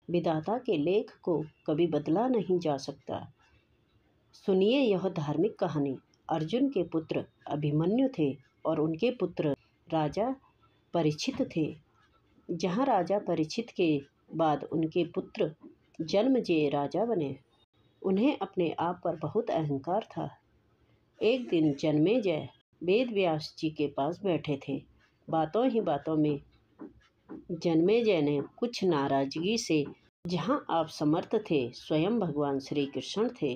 विधाता के लेख को कभी बदला नहीं जा सकता। सुनिए यह धार्मिक कहानी। अर्जुन के पुत्र अभिमन्यु थे और उनके पुत्र राजा परीक्षित थे। जहाँ राजा परीक्षित के बाद उनके पुत्र जन्मेजय राजा बने। उन्हें अपने आप पर बहुत अहंकार था। एक दिन जन्मेजय वेद व्यास जी के पास बैठे थे। बातों ही बातों में जन्मेजय ने कुछ नाराजगी से, जहाँ आप समर्थ थे, स्वयं भगवान श्री कृष्ण थे,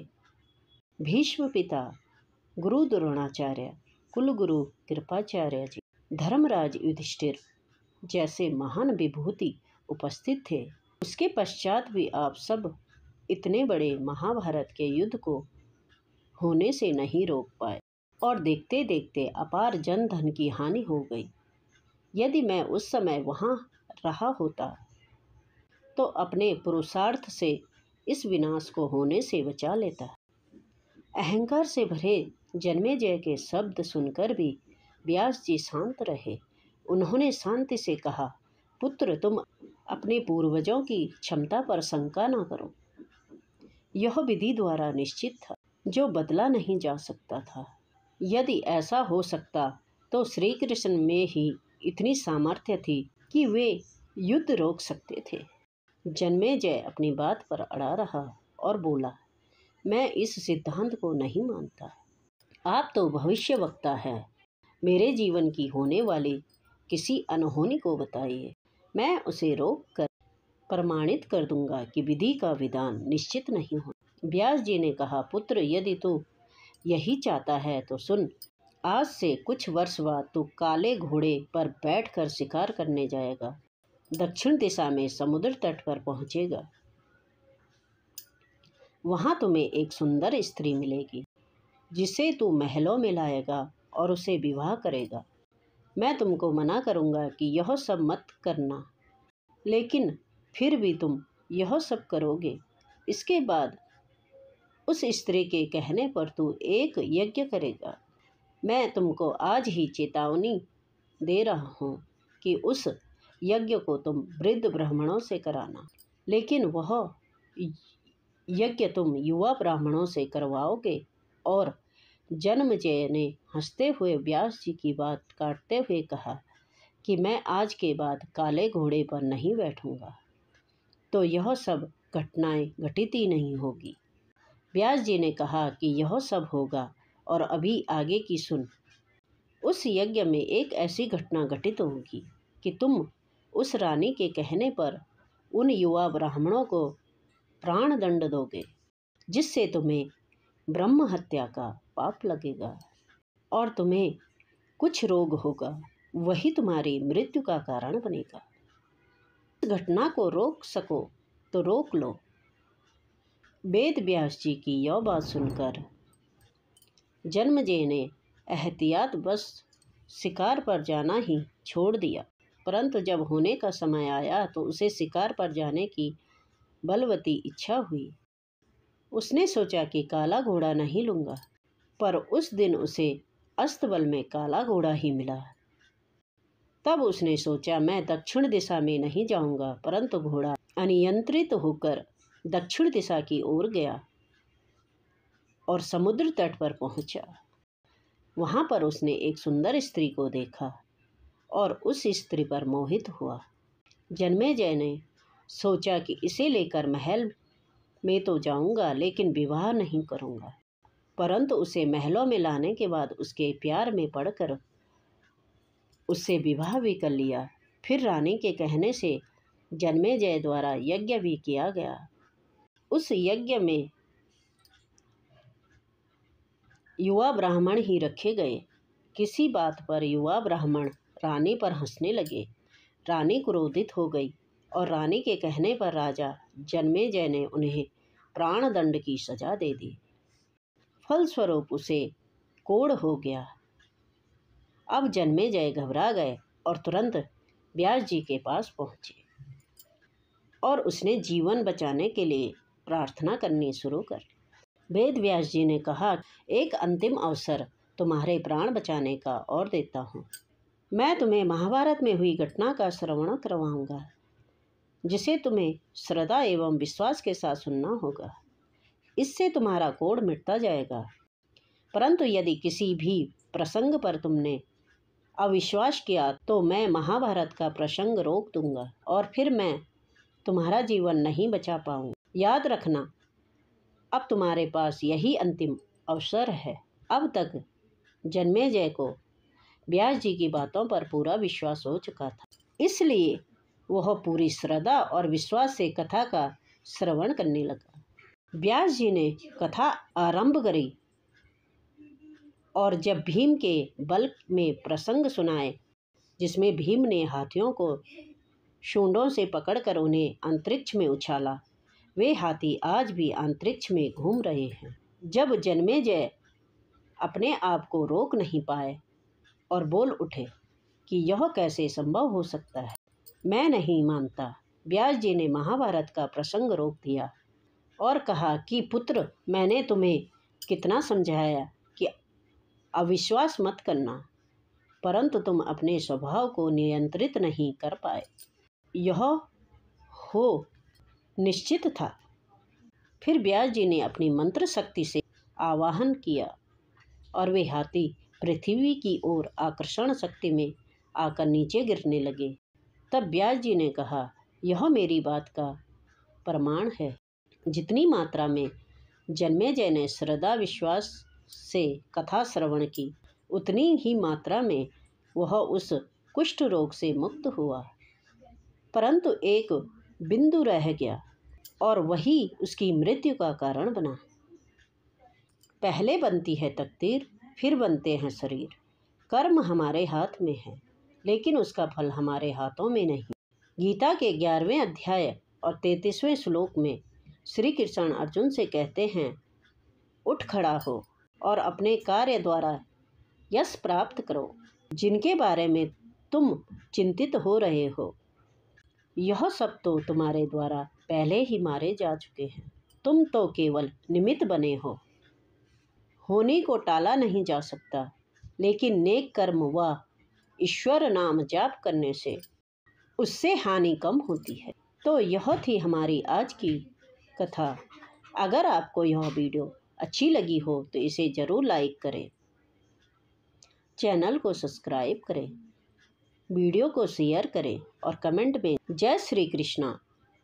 भीष्म पिता, गुरु द्रोणाचार्य, कुलगुरु कृपाचार्य जी, धर्मराज युधिष्ठिर जैसे महान विभूति उपस्थित थे। उसके पश्चात भी आप सब इतने बड़े महाभारत के युद्ध को होने से नहीं रोक पाए और देखते देखते अपार जन धन की हानि हो गई। यदि मैं उस समय वहाँ रहा होता तो अपने पुरुषार्थ से इस विनाश को होने से बचा लेता। अहंकार से भरे जन्मेजय के शब्द सुनकर भी व्यास जी शांत रहे। उन्होंने शांति से कहा, पुत्र, तुम अपने पूर्वजों की क्षमता पर शंका न करो। यह विधि द्वारा निश्चित था, जो बदला नहीं जा सकता था। यदि ऐसा हो सकता तो श्री कृष्ण में ही इतनी सामर्थ्य थी कि वे युद्ध रोक सकते थे। जन्मेजय अपनी बात पर अड़ा रहा और बोला, मैं इस सिद्धांत को नहीं मानता। आप तो भविष्यवक्ता हैं। मेरे जीवन की होने वाली किसी अनहोनी को बताइए। मैं उसे रोक कर प्रमाणित कर दूंगा कि विधि का विधान निश्चित नहीं हो। व्यास जी ने कहा, पुत्र, यदि तू यही चाहता है तो सुन। आज से कुछ वर्ष बाद तू काले घोड़े पर बैठकर शिकार करने जाएगा। दक्षिण दिशा में समुद्र तट पर पहुंचेगा। वहां तुम्हें एक सुंदर स्त्री मिलेगी जिसे तू महलों में लाएगा और उसे विवाह करेगा। मैं तुमको मना करूंगा कि यह सब मत करना, लेकिन फिर भी तुम यह सब करोगे। इसके बाद उस स्त्री के कहने पर तू एक यज्ञ करेगा। मैं तुमको आज ही चेतावनी दे रहा हूँ कि उस यज्ञ को तुम वृद्ध ब्राह्मणों से कराना, लेकिन वह यज्ञ तुम युवा ब्राह्मणों से करवाओगे। और जन्मेजय ने हंसते हुए व्यास जी की बात काटते हुए कहा कि मैं आज के बाद काले घोड़े पर नहीं बैठूंगा, तो यह सब घटनाएं घटित ही नहीं होगी। व्यास जी ने कहा कि यह सब होगा, और अभी आगे की सुन। उस यज्ञ में एक ऐसी घटना घटित होगी कि तुम उस रानी के कहने पर उन युवा ब्राह्मणों को प्राण दंड दोगे, जिससे तुम्हें ब्रह्म हत्या का पाप लगेगा और तुम्हें कुछ रोग होगा, वही तुम्हारी मृत्यु का कारण बनेगा। इस घटना को रोक सको तो रोक लो। वेद व्यास जी की यह बात सुनकर जन्मेजय ने एहतियात बस शिकार पर जाना ही छोड़ दिया, परंतु जब होने का समय आया तो उसे शिकार पर जाने की बलवती इच्छा हुई। उसने सोचा कि काला घोड़ा नहीं लूँगा, पर उस दिन उसे अस्तबल में काला घोड़ा ही मिला। तब उसने सोचा, मैं दक्षिण दिशा में नहीं जाऊँगा, परंतु घोड़ा अनियंत्रित होकर दक्षिण दिशा की ओर गया और समुद्र तट पर पहुंचा। वहां पर उसने एक सुंदर स्त्री को देखा और उस स्त्री पर मोहित हुआ। जन्मेजय ने सोचा कि इसे लेकर महल में तो जाऊंगा, लेकिन विवाह नहीं करूंगा। परंतु उसे महलों में लाने के बाद उसके प्यार में पड़कर उससे विवाह भी कर लिया। फिर रानी के कहने से जन्मेजय द्वारा यज्ञ भी किया गया। उस यज्ञ में युवा ब्राह्मण ही रखे गए। किसी बात पर युवा ब्राह्मण रानी पर हंसने लगे। रानी क्रोधित हो गई और रानी के कहने पर राजा जन्मेजय ने उन्हें प्राणदंड की सजा दे दी। फलस्वरूप उसे कोढ़ हो गया। अब जन्मेजय घबरा गए और तुरंत व्यास जी के पास पहुँचे और उसने जीवन बचाने के लिए प्रार्थना करनी शुरू कर। वेद व्यास जी ने कहा, एक अंतिम अवसर तुम्हारे प्राण बचाने का और देता हूँ। मैं तुम्हें महाभारत में हुई घटना का श्रवण करवाऊंगा। जिसे तुम्हें श्रद्धा एवं विश्वास के साथ सुनना होगा। इससे तुम्हारा कोढ़ मिटता जाएगा। परंतु यदि किसी भी प्रसंग पर तुमने अविश्वास किया तो मैं महाभारत का प्रसंग रोक दूंगा और फिर मैं तुम्हारा जीवन नहीं बचा पाऊंगा। याद रखना, अब तुम्हारे पास यही अंतिम अवसर है। अब तक जन्मेजय को व्यास जी की बातों पर पूरा विश्वास हो चुका था, इसलिए वह पूरी श्रद्धा और विश्वास से कथा का श्रवण करने लगा। व्यास जी ने कथा आरंभ करी और जब भीम के बल में प्रसंग सुनाए, जिसमें भीम ने हाथियों को सूंडों से पकड़कर उन्हें अंतरिक्ष में उछाला, वे हाथी आज भी अंतरिक्ष में घूम रहे हैं। जब जन्मेजय अपने आप को रोक नहीं पाए और बोल उठे कि यह कैसे संभव हो सकता है, मैं नहीं मानता। व्यास जी ने महाभारत का प्रसंग रोक दिया और कहा कि पुत्र, मैंने तुम्हें कितना समझाया कि अविश्वास मत करना, परंतु तुम अपने स्वभाव को नियंत्रित नहीं कर पाए। यह हो निश्चित था। फिर व्यास जी ने अपनी मंत्र शक्ति से आवाहन किया और वे हाथी पृथ्वी की ओर आकर्षण शक्ति में आकर नीचे गिरने लगे। तब व्यास जी ने कहा, यह मेरी बात का प्रमाण है। जितनी मात्रा में जन्मेजय ने श्रद्धा विश्वास से कथा श्रवण की, उतनी ही मात्रा में वह उस कुष्ठ रोग से मुक्त हुआ। परंतु एक बिंदु रह गया और वही उसकी मृत्यु का कारण बना। पहले बनती है तकदीर, फिर बनते हैं शरीर। कर्म हमारे हाथ में है, लेकिन उसका फल हमारे हाथों में नहीं। गीता के 11वें अध्याय और 33वें श्लोक में श्री कृष्ण अर्जुन से कहते हैं, उठ खड़ा हो और अपने कार्य द्वारा यश प्राप्त करो। जिनके बारे में तुम चिंतित हो रहे हो, यह सब तो तुम्हारे द्वारा पहले ही मारे जा चुके हैं। तुम तो केवल निमित्त बने हो। होने को टाला नहीं जा सकता, लेकिन नेक कर्म व ईश्वर नाम जाप करने से उससे हानि कम होती है। तो यह थी हमारी आज की कथा। अगर आपको यह वीडियो अच्छी लगी हो तो इसे ज़रूर लाइक करें, चैनल को सब्सक्राइब करें, वीडियो को शेयर करें और कमेंट में जय श्री कृष्णा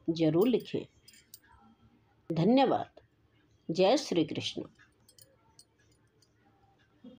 ज़रूर लिखें। धन्यवाद। जय श्री कृष्ण।